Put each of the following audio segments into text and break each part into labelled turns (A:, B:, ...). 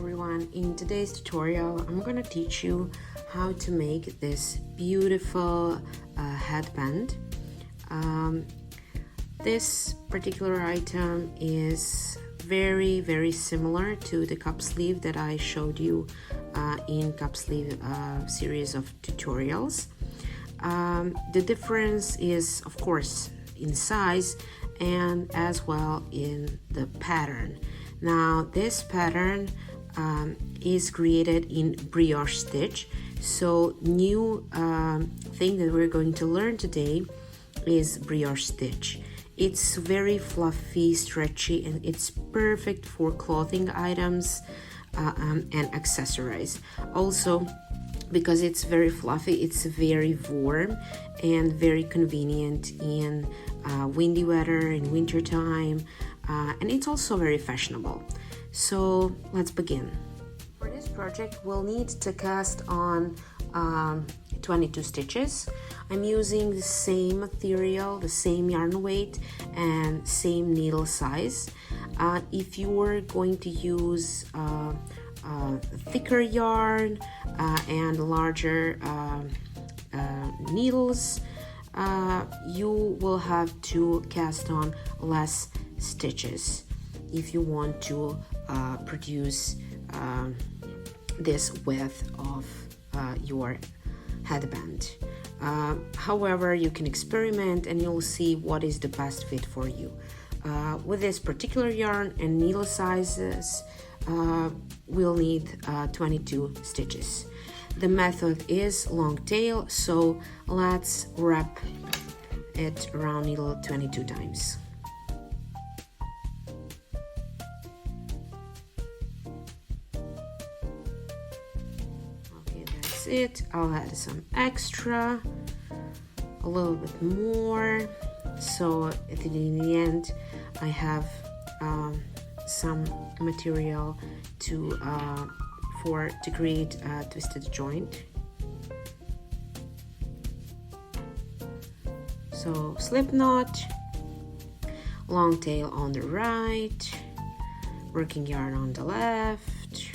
A: everyone. In today's tutorial I'm going to teach you how to make this beautiful headband. This particular item is very similar to the cup sleeve that I showed you in cup sleeve series of tutorials. The difference is of course in size and as well in the pattern. Now this pattern is created in Brioche Stitch. So new thing that we're going to learn today is Brioche Stitch. It's very fluffy, stretchy, and it's perfect for clothing items and accessories. Also, because it's very fluffy, it's very warm and very convenient in windy weather in winter time, and it's also very fashionable. So let's begin. For this project we'll need to cast on 22 stitches. I'm using the same material, the same yarn weight and same needle size. If you are going to use thicker yarn and larger needles, you will have to cast on less stitches if you want to produce this width of your headband. However, you can experiment and you'll see what is the best fit for you. With this particular yarn and needle sizes, we'll need 22 stitches. The method is long tail, so let's wrap it around needle 22 times. Okay, that's it. I'll add some extra, a little bit more, so in the end I have some material to create a twisted joint. So slip knot, long tail on the right, working yarn on the left,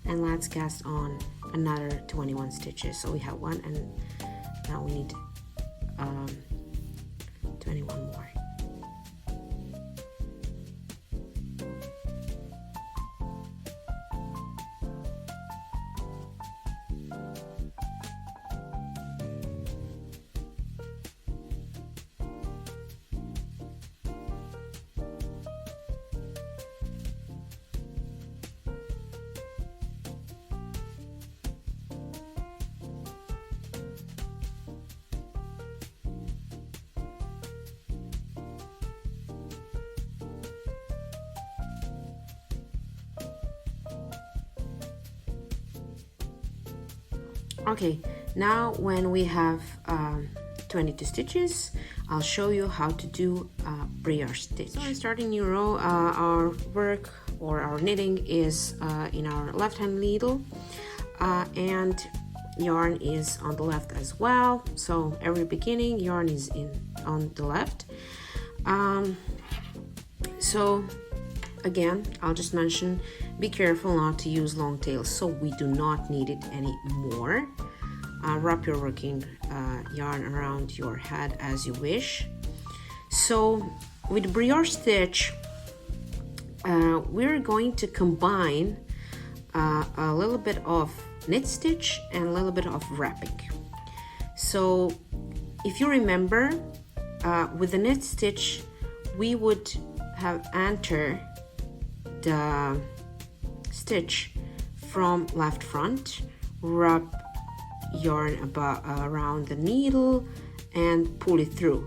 A: and let's cast on another 21 stitches. So we have one and now we need 21 more. Okay, now when we have 22 stitches, I'll show you how to do brioche stitch. So starting new row, our work or our knitting is in our left hand needle, and yarn is on the left as well. So every beginning yarn is on the left. So again, I'll just mention, be careful not to use long tails, so we do not need it anymore. Wrap your working yarn around your head as you wish. So with brioche stitch, we're going to combine a little bit of knit stitch and a little bit of wrapping. So if you remember, with the knit stitch we would have entered the stitch from left front, wrap yarn around the needle and pull it through.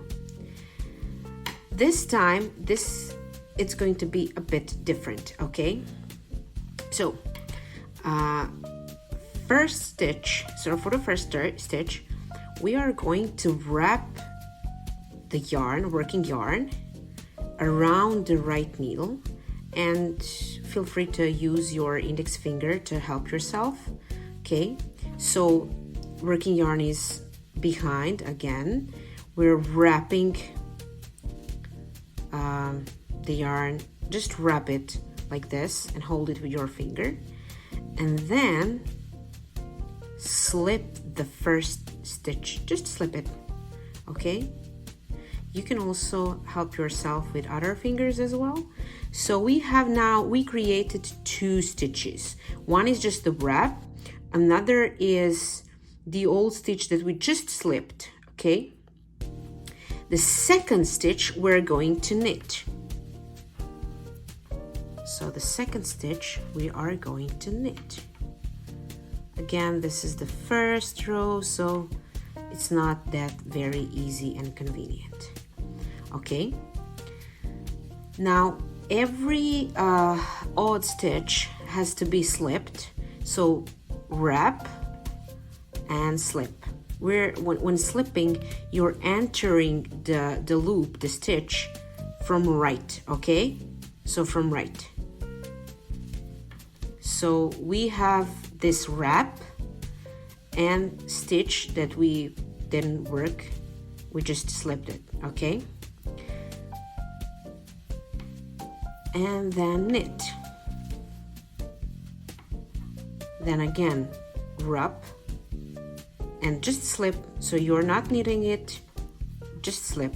A: This time it's going to be a bit different. Okay, so first stitch, so for the first stitch we are going to wrap the yarn, working yarn, around the right needle, and feel free to use your index finger to help yourself. Okay, so working yarn is behind. Again, we're wrapping the yarn just wrap it like this and hold it with your finger, and then slip the first stitch. Just slip it, okay? You can also help yourself with other fingers as well. So we created 2 stitches. One is just the wrap, another is the old stitch that we just slipped, okay? The second stitch we're going to knit. So the second stitch we are going to knit. Again, this is the first row, so it's not that very easy and convenient. Okay, now every odd stitch has to be slipped, so wrap and slip. When slipping, you're entering the loop, the stitch, from right, okay? So from right. So we have this wrap and stitch that we didn't work, we just slipped it, okay? And then knit. Then again, wrap and just slip, so you're not knitting it, just slip.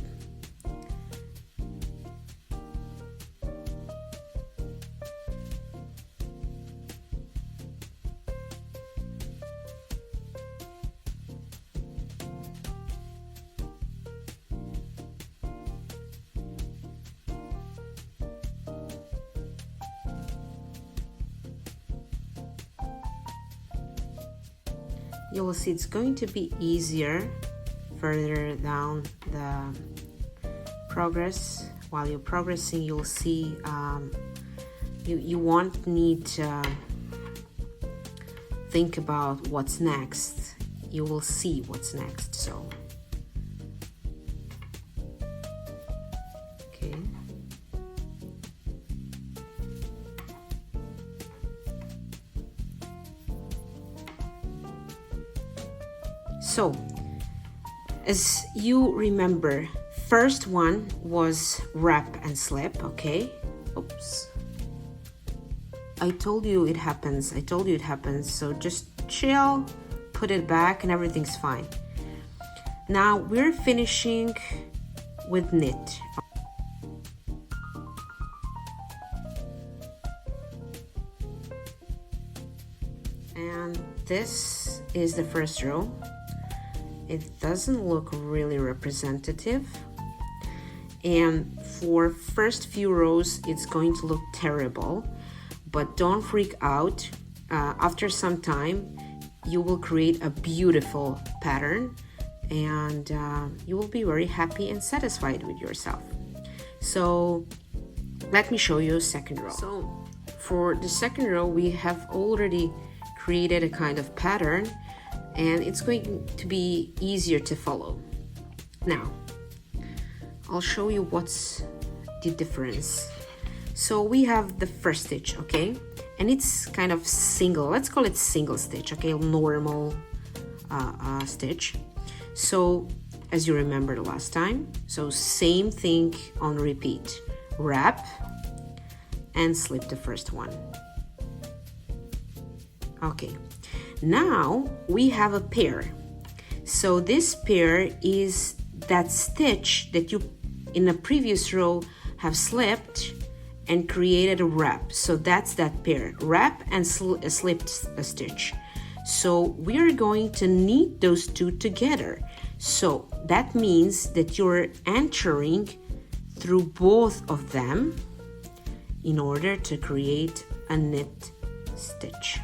A: You will see it's going to be easier further down the progress. While you're progressing, you'll see you won't need to think about what's next. You will see what's next. So okay. So, as you remember, first one was wrap and slip, okay? Oops. I told you it happens, so just chill, put it back and everything's fine. Now we're finishing with knit. And this is the first row. It doesn't look really representative, and for first few rows it's going to look terrible, but don't freak out. After some time you will create a beautiful pattern, and you will be very happy and satisfied with yourself. So let me show you second row. So for the second row we have already created a kind of pattern, and it's going to be easier to follow. Now, I'll show you what's the difference. So we have the first stitch, okay? And it's kind of single, let's call it single stitch, okay? Normal stitch. So, as you remember the last time, so same thing on repeat. Wrap and slip the first one. Okay. Now we have a pair. So this pair is that stitch that you in the previous row have slipped and created a wrap. So that's that pair, wrap and slipped a stitch. So we're going to knit those two together. So that means that you're entering through both of them in order to create a knit stitch.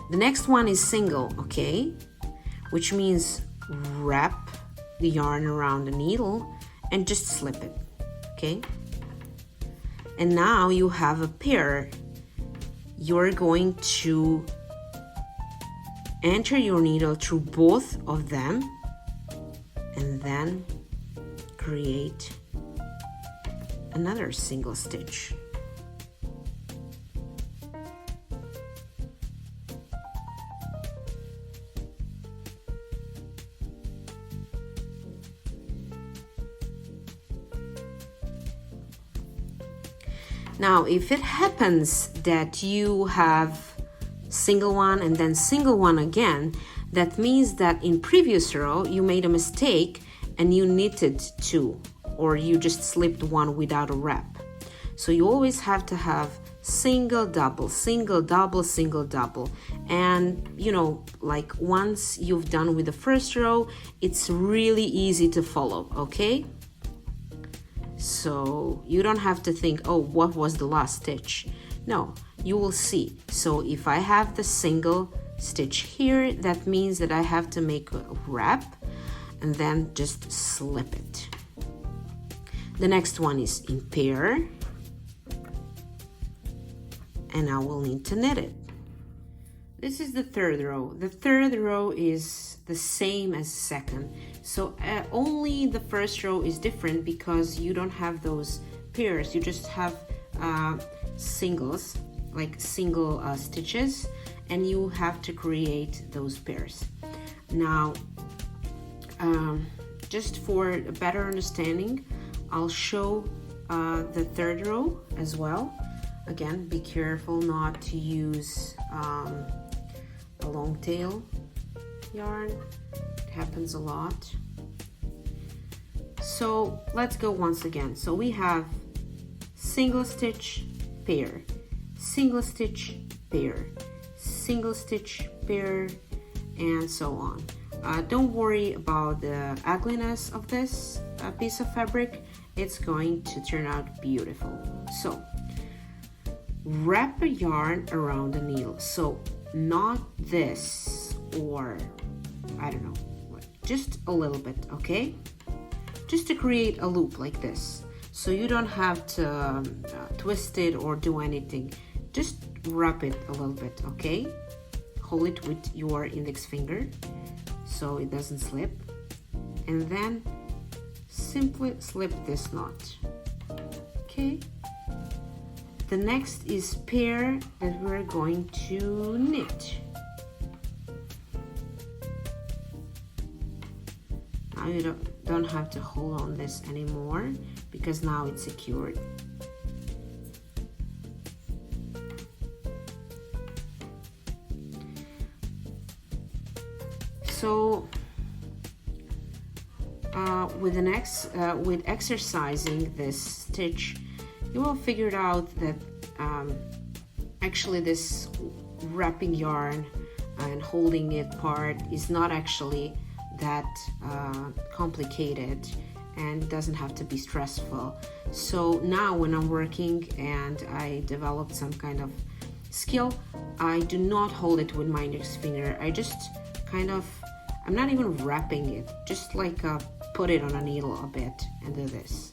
A: The next one is single, okay? Which means wrap the yarn around the needle and just slip it, okay? And now you have a pair. You're going to enter your needle through both of them and then create another single stitch. Now, if it happens that you have single one and then single one again, that means that in previous row you made a mistake and you knitted two, or you just slipped one without a wrap. So you always have to have single double, single double, single double. And you know, like once you've done with the first row, it's really easy to follow, okay? So you don't have to think, oh, what was the last stitch? No, you will see. So if I have the single stitch here, that means that I have to make a wrap and then just slip it. The next one is in pair, and I will need to knit it. This is the third row. The third row is the same as second. So only the first row is different because you don't have those pairs. You just have singles, like single stitches, and you have to create those pairs. Now, just for a better understanding, I'll show the third row as well. Again, be careful not to use a long tail yarn. It happens a lot. So let's go once again. So we have single stitch, pair, single stitch, pair, single stitch, pair, and so on. Don't worry about the ugliness of this piece of fabric. It's going to turn out beautiful. So wrap a yarn around the needle. So not this, or I don't know, just a little bit, okay? Just to create a loop like this. So you don't have to twist it or do anything. Just wrap it a little bit, okay? Hold it with your index finger so it doesn't slip. And then simply slip this knot, okay? The next is pair that we're going to knit. Now you don't have to hold on this anymore because now it's secured. So with exercising this stitch, you will figure out that actually this wrapping yarn and holding it part is not actually that complicated, and doesn't have to be stressful. So now when I'm working and I developed some kind of skill, I do not hold it with my index finger. I just kind of, I'm not even wrapping it, just like put it on a needle a bit and do this.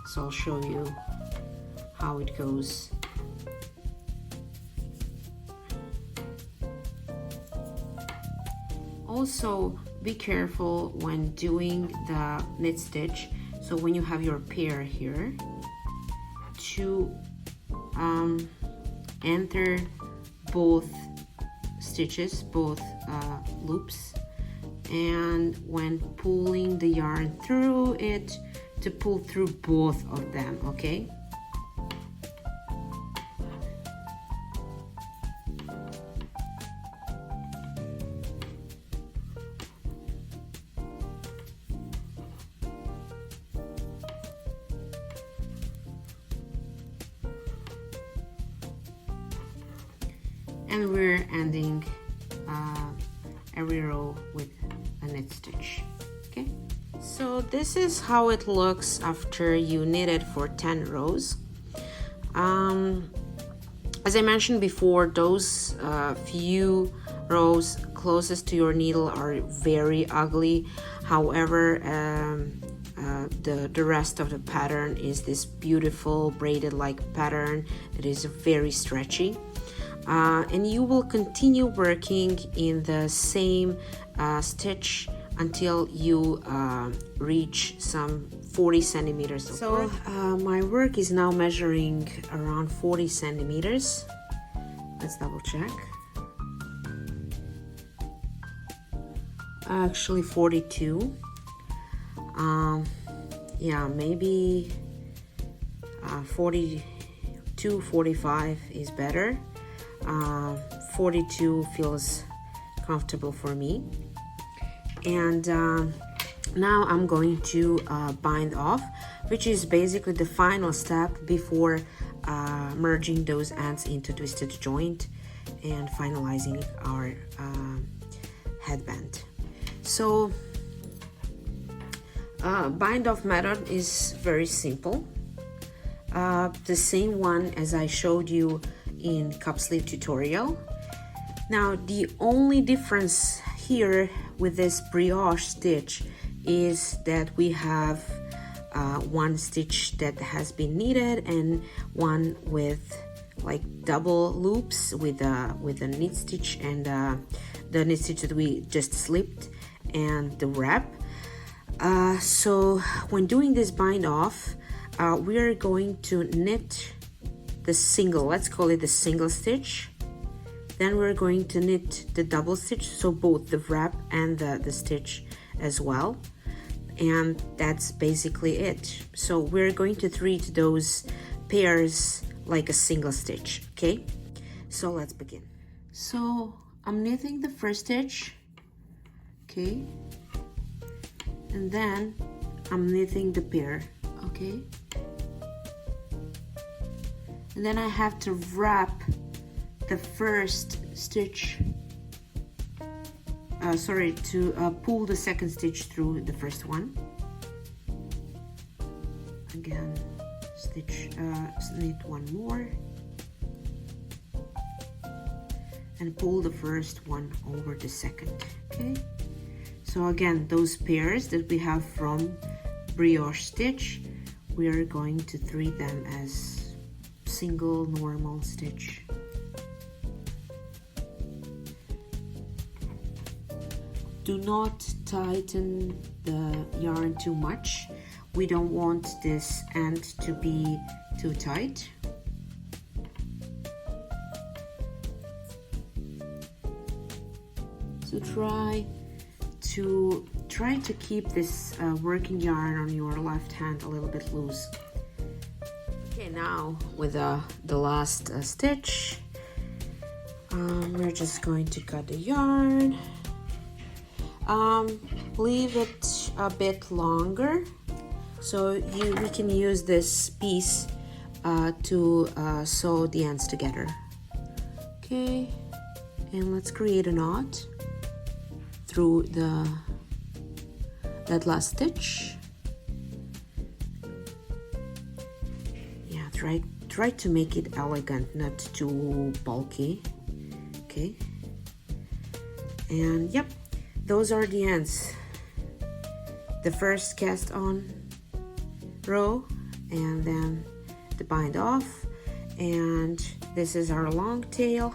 A: So I'll show you how it goes. Also, be careful when doing the knit stitch. So when you have your pair here, to enter both stitches, both loops, and when pulling the yarn through it, to pull through both of them, okay? And we're ending every row with a knit stitch, okay? So this is how it looks after you knit it for 10 rows. As I mentioned before, those few rows closest to your needle are very ugly. However, the rest of the pattern is this beautiful braided like pattern that is very stretchy. And you will continue working in the same stitch until you reach some 40 centimeters. So my work is now measuring around 40 centimeters. Let's double check. Actually 42. Yeah, maybe 42 42-45 is better. 42 feels comfortable for me. And now I'm going to bind off, which is basically the final step before merging those ends into twisted joint and finalizing our headband. So bind off method is very simple, the same one as I showed you in cup sleeve tutorial. Now the only difference here with this brioche stitch is that we have one stitch that has been knitted and one with like double loops with a knit stitch and the knit stitch that we just slipped and the wrap. So when doing this bind off, we're going to knit the single, let's call it the single stitch. Then we're going to knit the double stitch, so both the wrap and the stitch as well. And that's basically it. So we're going to treat those pairs like a single stitch, okay? So let's begin. So I'm knitting the first stitch, okay? And then I'm knitting the pair, okay? And then I have to wrap the first stitch, pull the second stitch through the first one. Again, knit one more and pull the first one over the second, okay? So again, those pairs that we have from brioche stitch, we are going to treat them as single normal stitch. Do not tighten the yarn too much. We don't want this end to be too tight. So try to keep this working yarn on your left hand a little bit loose. Okay, now with the last stitch, we're just going to cut the yarn. Leave it a bit longer, so we can use this piece to sew the ends together. Okay, and let's create a knot through that last stitch. Yeah, try to make it elegant, not too bulky. Okay, and yep, those are the ends. The first cast on row and then the bind off, and this is our long tail.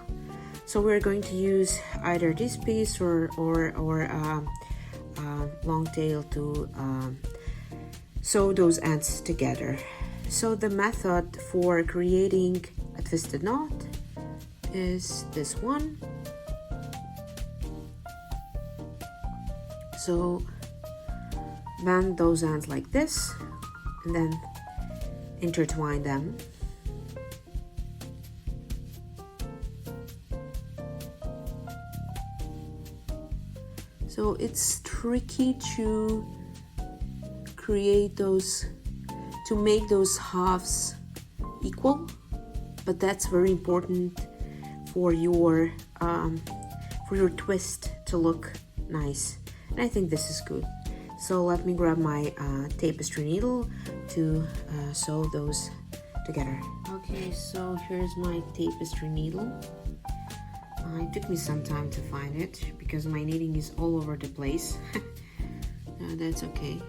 A: So we're going to use either this piece or long tail to sew those ends together. So the method for creating a twisted knot is this one. So bend those ends like this and then intertwine them. So it's tricky to create those, to make those halves equal, but that's very important for your twist to look nice. And I think this is good. So let me grab my tapestry needle to sew those together. Okay, so here's my tapestry needle. It took me some time to find it because my knitting is all over the place. That's okay.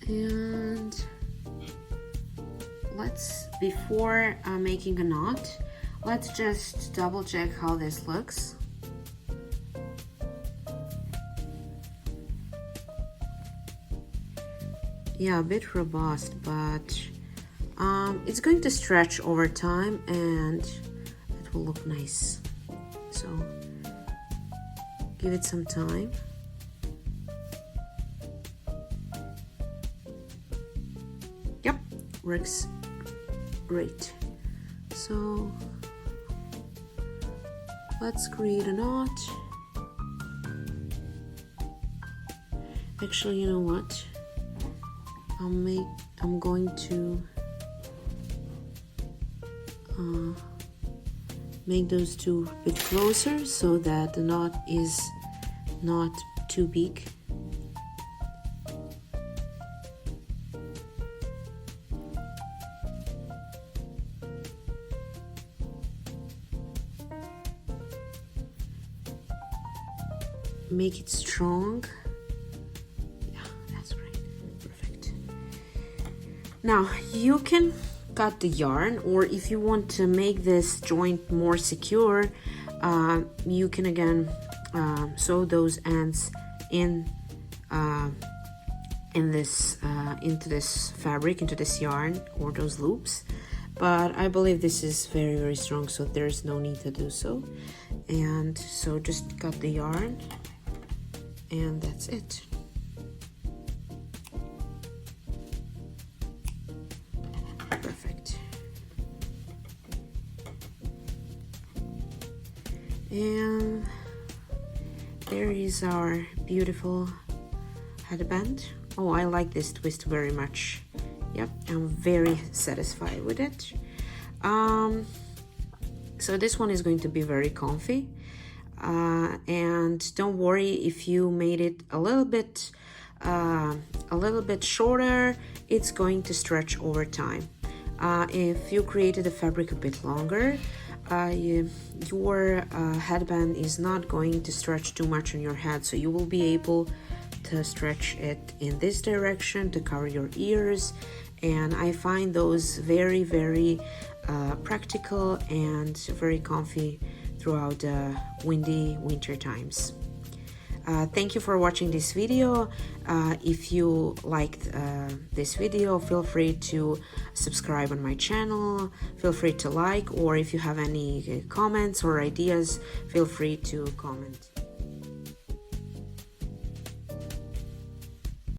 A: And before making a knot, let's just double check how this looks. Yeah, a bit robust, but it's going to stretch over time and it will look nice. so give it some time. Yep, works great. So let's create a knot. Actually, you know what? I'm going to make those two a bit closer so that the knot is not too big. Make it strong. Yeah, that's great. Perfect. Now you can cut the yarn, or if you want to make this joint more secure, you can again sew those ends in this into this fabric, into this yarn, or those loops. But I believe this is very, very strong, so there's no need to do so. And so just cut the yarn, and that's it. Perfect. And there is our beautiful headband. Oh, I like this twist very much. Yep, I'm very satisfied with it. So this one is going to be very comfy. And don't worry if you made it a little bit shorter, it's going to stretch over time. If you created the fabric a bit longer, your headband is not going to stretch too much on your head, so you will be able to stretch it in this direction to cover your ears. And I find those very, very practical and very comfy throughout the windy winter times. Thank you for watching this video. If you liked this video, feel free to subscribe on my channel, feel free to like, or if you have any comments or ideas, feel free to comment.